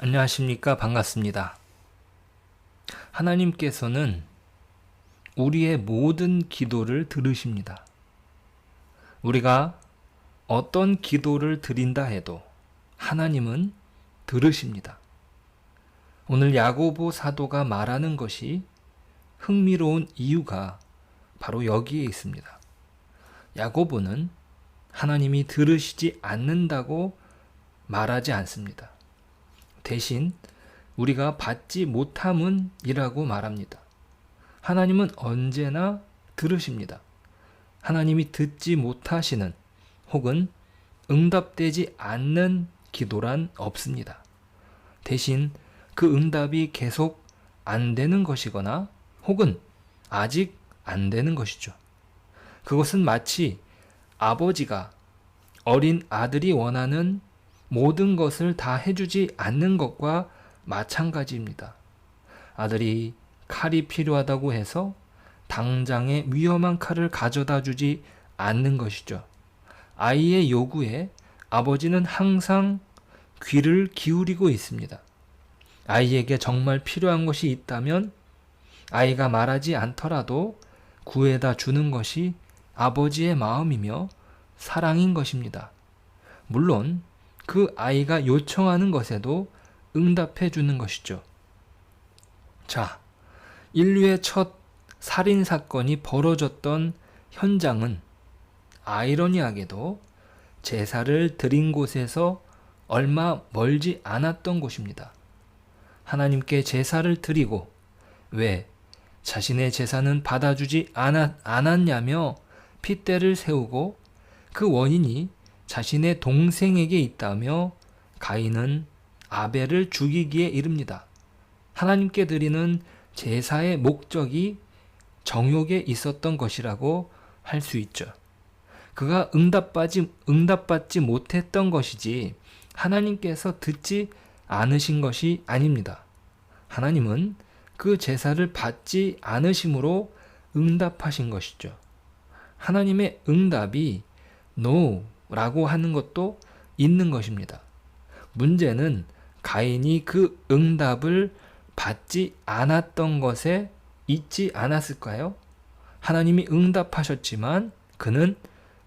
안녕하십니까. 반갑습니다. 하나님께서는 우리의 모든 기도를 들으십니다. 우리가 어떤 기도를 드린다 해도 하나님은 들으십니다. 오늘 야고보 사도가 말하는 것이 흥미로운 이유가 바로 여기에 있습니다. 야고보는 하나님이 들으시지 않는다고 말하지 않습니다. 대신 우리가 받지 못함은이라고 말합니다. 하나님은 언제나 들으십니다. 하나님이 듣지 못하시는 혹은 응답되지 않는 기도란 없습니다. 대신 그 응답이 계속 안 되는 것이거나 혹은 아직 안 되는 것이죠. 그것은 마치 아버지가 어린 아들이 원하는 모든 것을 다 해주지 않는 것과 마찬가지입니다. 아들이 칼이 필요하다고 해서 당장에 위험한 칼을 가져다 주지 않는 것이죠. 아이의 요구에 아버지는 항상 귀를 기울이고 있습니다. 아이에게 정말 필요한 것이 있다면 아이가 말하지 않더라도 구해다 주는 것이 아버지의 마음이며 사랑인 것입니다. 물론 그 아이가 요청하는 것에도 응답해 주는 것이죠. 자, 인류의 첫 살인사건이 벌어졌던 현장은 아이러니하게도 제사를 드린 곳에서 얼마 멀지 않았던 곳입니다. 하나님께 제사를 드리고 왜 자신의 제사는 받아주지 않았냐며 핏대를 세우고 그 원인이 자신의 동생에게 있다며 가인은 아벨을 죽이기에 이릅니다. 하나님께 드리는 제사의 목적이 정욕에 있었던 것이라고 할 수 있죠. 그가 응답받지 못했던 것이지 하나님께서 듣지 않으신 것이 아닙니다. 하나님은 그 제사를 받지 않으심으로 응답하신 것이죠. 하나님의 응답이 No 라고 하는 것도 있는 것입니다. 문제는 가인이 그 응답을 받지 않았던 것에 있지 않았을까요? 하나님이 응답하셨지만 그는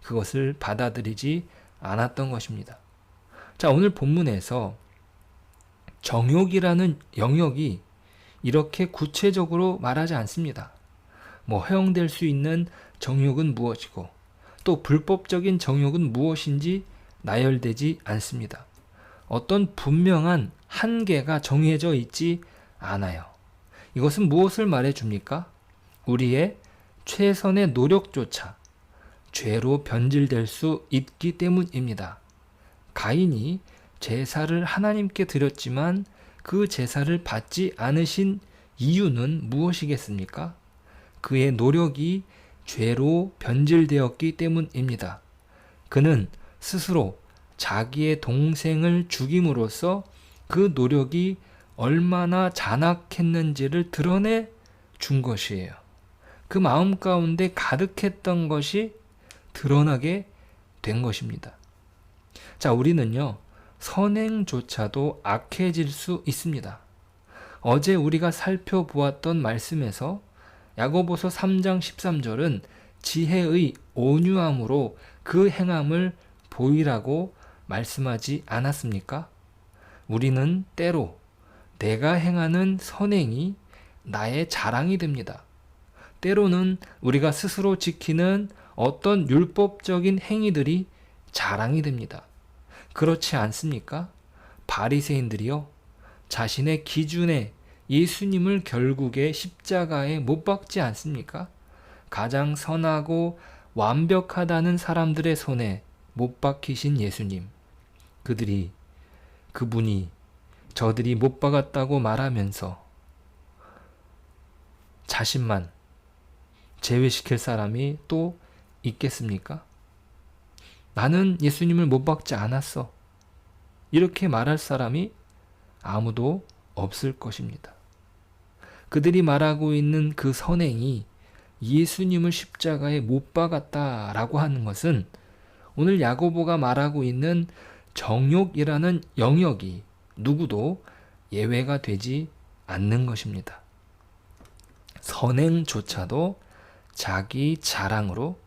그것을 받아들이지 않았던 것입니다. 자, 오늘 본문에서 정욕이라는 영역이 이렇게 구체적으로 말하지 않습니다. 허용될 수 있는 정욕은 무엇이고 또 불법적인 정욕은 무엇인지 나열되지 않습니다. 어떤 분명한 한계가 정해져 있지 않아요. 이것은 무엇을 말해줍니까? 우리의 최선의 노력조차 죄로 변질될 수 있기 때문입니다. 가인이 제사를 하나님께 드렸지만 그 제사를 받지 않으신 이유는 무엇이겠습니까? 그의 노력이 죄로 변질되었기 때문입니다. 그는 스스로 자기의 동생을 죽임으로써 그 노력이 얼마나 잔악했는지를 드러내 준 것이에요. 그 마음 가운데 가득했던 것이 드러나게 된 것입니다. 자, 우리는요, 선행조차도 악해질 수 있습니다. 어제 우리가 살펴보았던 말씀에서 야고보서 3장 13절은 지혜의 온유함으로 그 행함을 보이라고 말씀하지 않았습니까? 우리는 때로 내가 행하는 선행이 나의 자랑이 됩니다. 때로는 우리가 스스로 지키는 어떤 율법적인 행위들이 자랑이 됩니다. 그렇지 않습니까? 바리새인들이요, 자신의 기준에 예수님을 결국에 십자가에 못 박지 않습니까? 가장 선하고 완벽하다는 사람들의 손에 못 박히신 예수님. 그분이 저들이 못 박았다고 말하면서 자신만 제외시킬 사람이 또 있겠습니까? 나는 예수님을 못 박지 않았어. 이렇게 말할 사람이 아무도 없을 것입니다. 그들이 말하고 있는 그 선행이 예수님을 십자가에 못 박았다라고 하는 것은 오늘 야고보가 말하고 있는 정욕이라는 영역이 누구도 예외가 되지 않는 것입니다. 선행조차도 자기 자랑으로,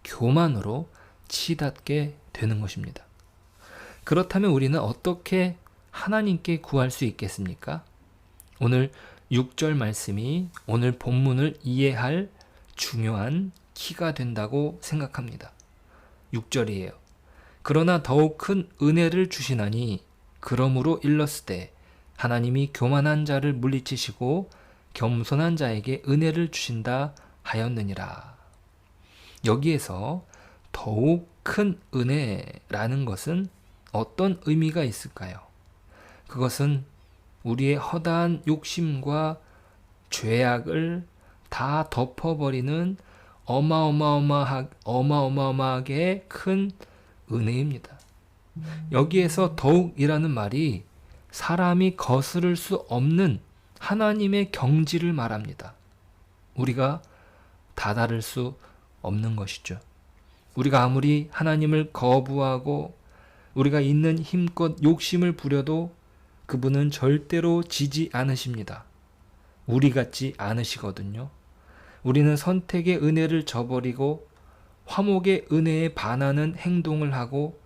교만으로 치닫게 되는 것입니다. 그렇다면 우리는 어떻게 하나님께 구할 수 있겠습니까? 오늘 6절 말씀이 오늘 본문을 이해할 중요한 키가 된다고 생각합니다. 6절이에요. 그러나 더욱 큰 은혜를 주시나니 그러므로 일렀으되 하나님이 교만한 자를 물리치시고 겸손한 자에게 은혜를 주신다 하였느니라. 여기에서 더욱 큰 은혜라는 것은 어떤 의미가 있을까요? 그것은 우리의 허다한 욕심과 죄악을 다 덮어버리는 어마어마하게 큰 은혜입니다. 여기에서 더욱이라는 말이 사람이 거스를 수 없는 하나님의 경지를 말합니다. 우리가 다다를 수 없는 것이죠. 우리가 아무리 하나님을 거부하고 우리가 있는 힘껏 욕심을 부려도 그분은 절대로 지지 않으십니다. 우리 같지 않으시거든요. 우리는 선택의 은혜를 저버리고 화목의 은혜에 반하는 행동을 하고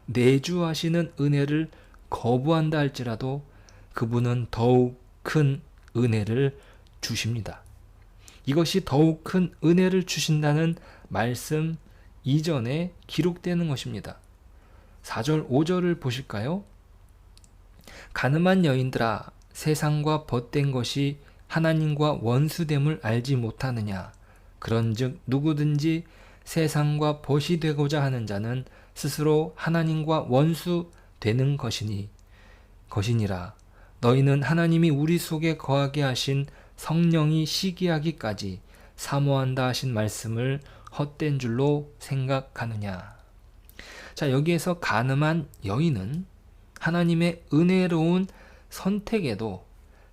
내주하시는 은혜를 거부한다 할지라도 그분은 더욱 큰 은혜를 주십니다. 이것이 더욱 큰 은혜를 주신다는 말씀 이전에 기록되는 것입니다. 4절, 5절을 보실까요? 가늠한 여인들아, 세상과 벗된 것이 하나님과 원수됨을 알지 못하느냐? 그런즉 누구든지 세상과 벗이 되고자 하는 자는 스스로 하나님과 원수 되는 것이니라. 너희는 하나님이 우리 속에 거하게 하신 성령이 시기하기까지 사모한다 하신 말씀을 헛된 줄로 생각하느냐? 자, 여기에서 가늠한 여인은 하나님의 은혜로운 선택에도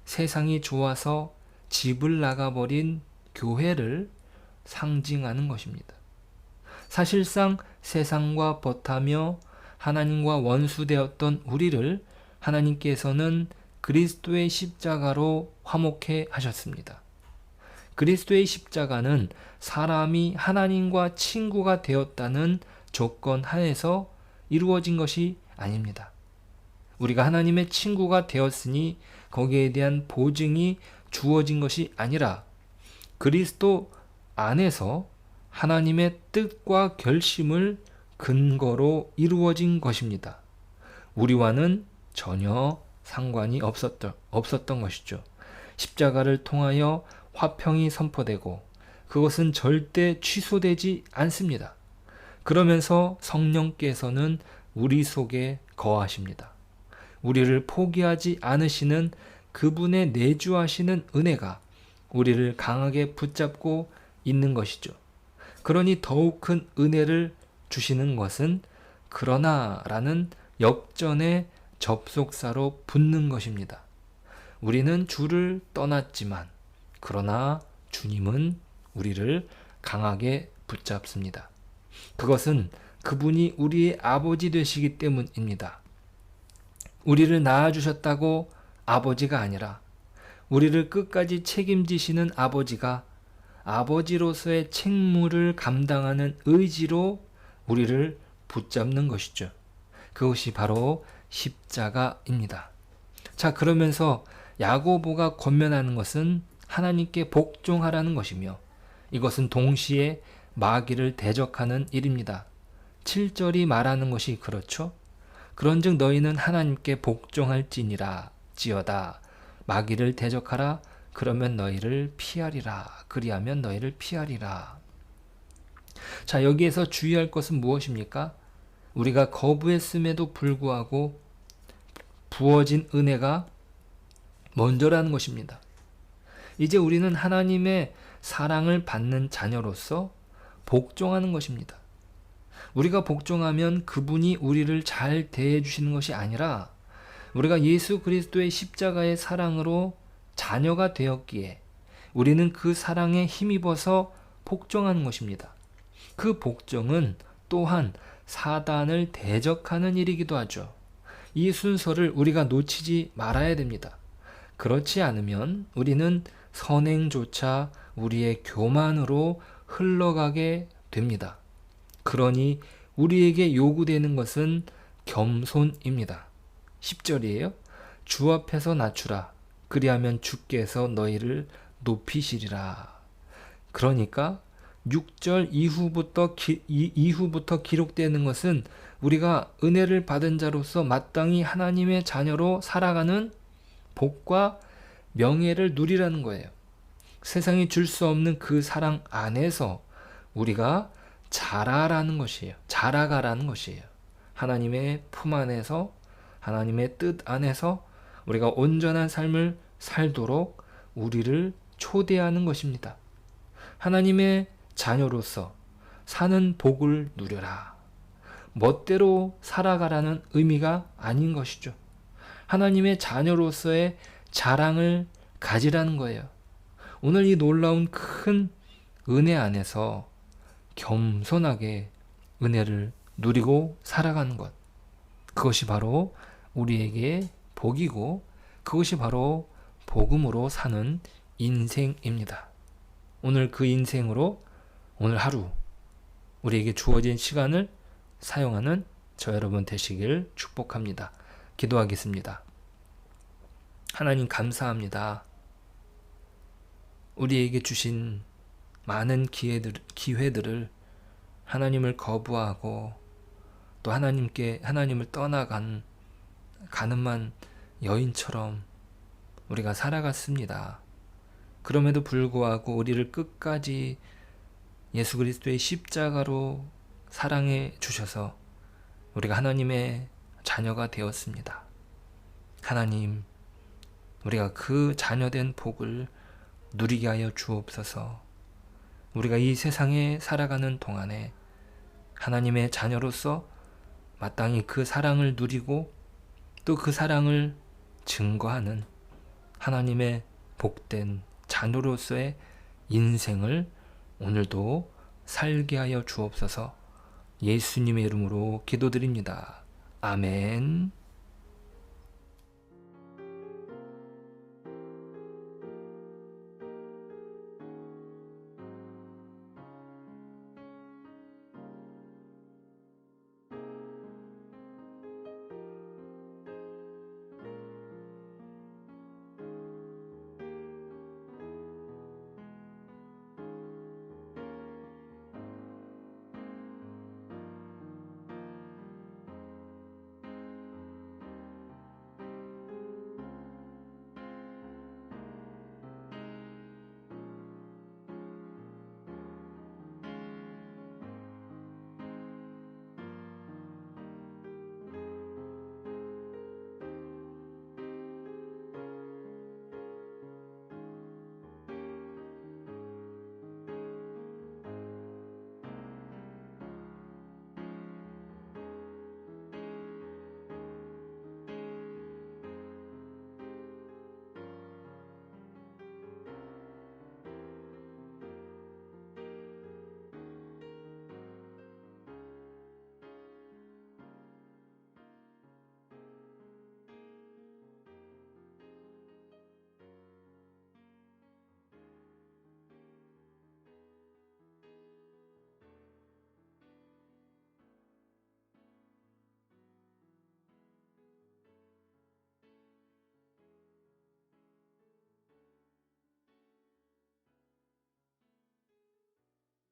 세상이 좋아서 집을 나가버린 교회를 상징하는 것입니다. 사실상 세상과 벗하며 하나님과 원수되었던 우리를 하나님께서는 그리스도의 십자가로 화목해 하셨습니다. 그리스도의 십자가는 사람이 하나님과 친구가 되었다는 조건 하에서 이루어진 것이 아닙니다. 우리가 하나님의 친구가 되었으니 거기에 대한 보증이 주어진 것이 아니라 그리스도 안에서 하나님의 뜻과 결심을 근거로 이루어진 것입니다. 우리와는 전혀 상관이 없었던 것이죠. 십자가를 통하여 화평이 선포되고 그것은 절대 취소되지 않습니다. 그러면서 성령께서는 우리 속에 거하십니다. 우리를 포기하지 않으시는 그분의 내주하시는 은혜가 우리를 강하게 붙잡고 있는 것이죠. 그러니 더욱 큰 은혜를 주시는 것은 그러나라는 역전의 접속사로 붙는 것입니다. 우리는 주를 떠났지만 그러나 주님은 우리를 강하게 붙잡습니다. 그것은 그분이 우리의 아버지 되시기 때문입니다. 우리를 낳아주셨다고 아버지가 아니라 우리를 끝까지 책임지시는 아버지가 아버지로서의 책무를 감당하는 의지로 우리를 붙잡는 것이죠. 그것이 바로 십자가입니다. 자, 그러면서 야고보가 권면하는 것은 하나님께 복종하라는 것이며 이것은 동시에 마귀를 대적하는 일입니다. 7절이 말하는 것이 그렇죠. 그런즉 너희는 하나님께 복종할지니라 지어다. 마귀를 대적하라. 그러면 너희를 피하리라. 그리하면 너희를 피하리라. 자, 여기에서 주의할 것은 무엇입니까? 우리가 거부했음에도 불구하고 부어진 은혜가 먼저라는 것입니다. 이제 우리는 하나님의 사랑을 받는 자녀로서 복종하는 것입니다. 우리가 복종하면 그분이 우리를 잘 대해 주시는 것이 아니라 우리가 예수 그리스도의 십자가의 사랑으로 자녀가 되었기에 우리는 그 사랑에 힘입어서 복종하는 것입니다. 그 복종은 또한 사단을 대적하는 일이기도 하죠. 이 순서를 우리가 놓치지 말아야 됩니다. 그렇지 않으면 우리는 선행조차 우리의 교만으로 흘러가게 됩니다. 그러니 우리에게 요구되는 것은 겸손입니다. 10절이에요. 주 앞에서 낮추라. 그리하면 주께서 너희를 높이시리라. 그러니까 6절 이후부터 기록되는 것은 우리가 은혜를 받은 자로서 마땅히 하나님의 자녀로 살아가는 복과 명예를 누리라는 거예요. 세상이 줄 수 없는 그 사랑 안에서 우리가 자라라는 것이에요. 자라가라는 것이에요. 하나님의 품 안에서, 하나님의 뜻 안에서 우리가 온전한 삶을 살도록 우리를 초대하는 것입니다. 하나님의 자녀로서 사는 복을 누려라. 멋대로 살아가라는 의미가 아닌 것이죠. 하나님의 자녀로서의 자랑을 가지라는 거예요. 오늘 이 놀라운 큰 은혜 안에서 겸손하게 은혜를 누리고 살아가는 것. 그것이 바로 우리에게 복이고 그것이 바로 복음으로 사는 인생입니다. 오늘 그 인생으로 오늘 하루 우리에게 주어진 시간을 사용하는 저 여러분 되시길 축복합니다. 기도하겠습니다. 하나님 감사합니다. 우리에게 주신 많은 기회들을 하나님을 거부하고 또 하나님을 떠나간 가늠한 여인처럼 우리가 살아갔습니다. 그럼에도 불구하고 우리를 끝까지 예수 그리스도의 십자가로 사랑해 주셔서 우리가 하나님의 자녀가 되었습니다. 하나님, 우리가 그 자녀된 복을 누리게 하여 주옵소서. 우리가 이 세상에 살아가는 동안에 하나님의 자녀로서 마땅히 그 사랑을 누리고 또 그 사랑을 증거하는 하나님의 복된 자녀로서의 인생을 오늘도 살게 하여 주옵소서. 예수님의 이름으로 기도드립니다. 아멘.